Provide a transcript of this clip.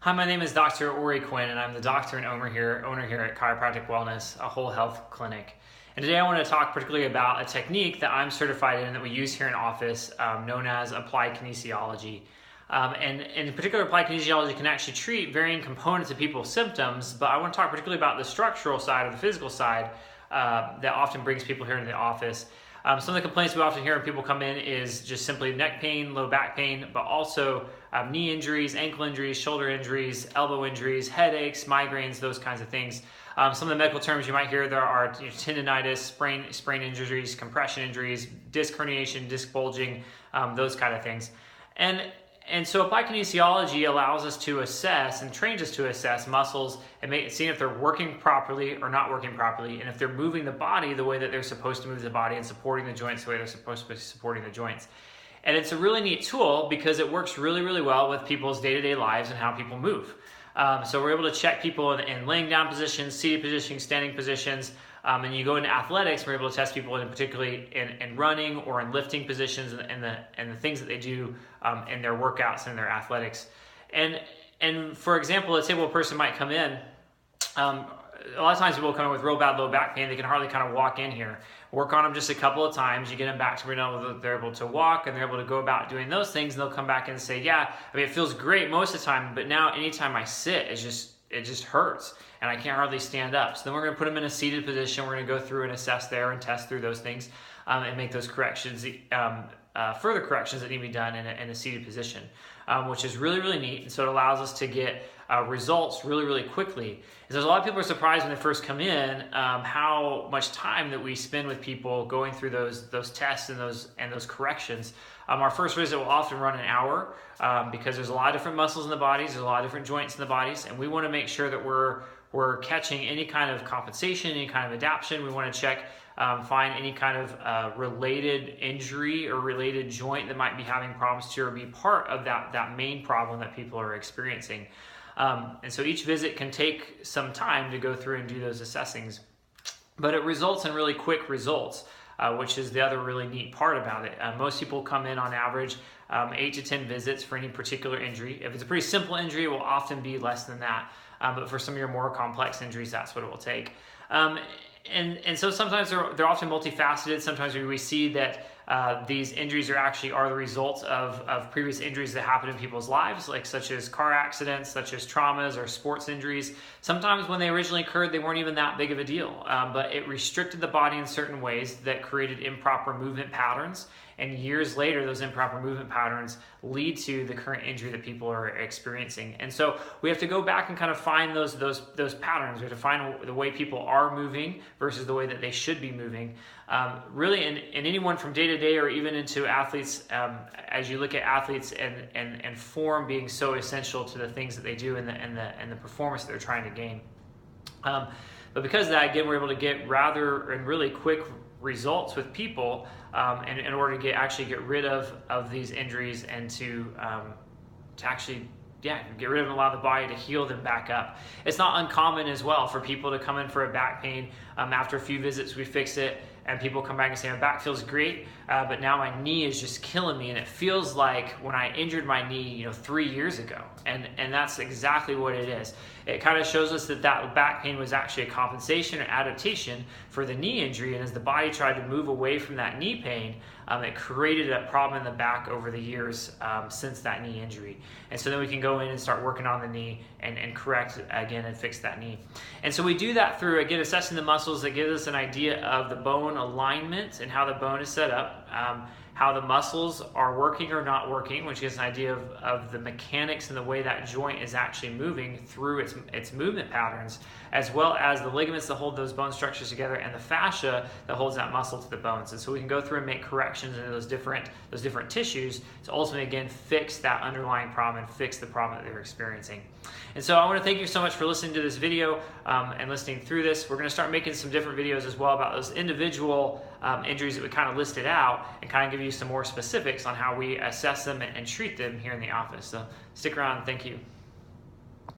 Hi, my name is Dr. Ori Quinn, and I'm the doctor and owner here at Chiropractic Wellness, a whole health clinic. And today I want to talk particularly about a technique that I'm certified in that we use here in office, known as Applied Kinesiology. And in particular, Applied Kinesiology can actually treat varying components of people's symptoms, but I want to talk particularly about the structural side or the physical side that often brings people here into the office. Some of the complaints we often hear when people come in is just simply neck pain, low back pain, but also knee injuries, ankle injuries, shoulder injuries, elbow injuries, headaches, migraines, those kinds of things. Some of the medical terms you might hear there are tendinitis, sprain injuries, compression injuries, disc herniation, disc bulging, those kind of things. And so Applied Kinesiology allows us to assess and trains us to assess muscles and seeing if they're working properly or not working properly, and if they're moving the body the way that they're supposed to move the body and supporting the joints the way they're supposed to be supporting the joints. And it's a really neat tool because it works really, really well with people's day-to-day lives and how people move. So we're able to check people in laying down positions, seated positions, standing positions, and you go into athletics, we're able to test people in particularly in running or in lifting positions and the things that they do in their workouts and their athletics. And for example, let's say a person might come in. A lot of times people come in with real bad low back pain. They can hardly kind of walk in here. Work on them just a couple of times. You get them back to where they're able to walk and they're able to go about doing those things. And they'll come back and say, yeah, I mean, it feels great most of the time, but now anytime I sit, it just hurts and I can't hardly stand up. So then we're going to put them in a seated position. We're going to go through and assess there and test through those things and make those corrections, further corrections that need to be done in a seated position, which is really, really neat. And so it allows us to get results really, really quickly. And so a lot of people are surprised when they first come in how much time that we spend with people going through those tests and those corrections. Our first visit will often run an hour because there's a lot of different muscles in the bodies, there's a lot of different joints in the bodies, and we want to make sure that we're catching any kind of compensation, any kind of adaptation. We want to check, find any kind of related injury or related joint that might be having problems to or be part of that main problem that people are experiencing. And so each visit can take some time to go through and do those assessings, but it results in really quick results, which is the other really neat part about it. Most people come in on average 8 to 10 visits for any particular injury. If it's a pretty simple injury, it will often be less than that. But for some of your more complex injuries, that's what it will take. And so sometimes they're often multifaceted. Sometimes we see that these injuries are the results of previous injuries that happened in people's lives, like such as car accidents, such as traumas or sports injuries. Sometimes when they originally occurred, they weren't even that big of a deal, but it restricted the body in certain ways that created improper movement patterns. And years later, those improper movement patterns lead to the current injury that people are experiencing. And so we have to go back and kind of find those patterns. We have to find the way people are moving versus the way that they should be moving. Really, in anyone from day to day or even into athletes, as you look at athletes and form being so essential to the things that they do and the performance that they're trying to gain. But because of that, again, we're able to get really quick results with people in order to actually get rid of these injuries and to actually get rid of them, allow the body to heal them back up. It's not uncommon as well for people to come in for a back pain. After a few visits, we fix it, and people come back and say, my back feels great, but now my knee is just killing me, and it feels like when I injured my knee 3 years ago. And that's exactly what it is. It kind of shows us that back pain was actually a compensation or adaptation for the knee injury, and as the body tried to move away from that knee pain, it created a problem in the back over the years since that knee injury. And so then we can go in and start working on the knee and correct again and fix that knee. And so we do that through, again, assessing the muscles that gives us an idea of the bone alignment and how the bone is set up, how the muscles are working or not working, which gives an idea of the mechanics and the way that joint is actually moving through its movement patterns, as well as the ligaments that hold those bone structures together and the fascia that holds that muscle to the bones. And so we can go through and make corrections into those different tissues to ultimately, again, fix that underlying problem and fix the problem that they're experiencing. And so I want to thank you so much for listening to this video and listening through this. We're going to start making some different videos as well about those individual injuries that we kind of listed out and kind of give you some more specifics on how we assess them and treat them here in the office. So stick around. Thank you.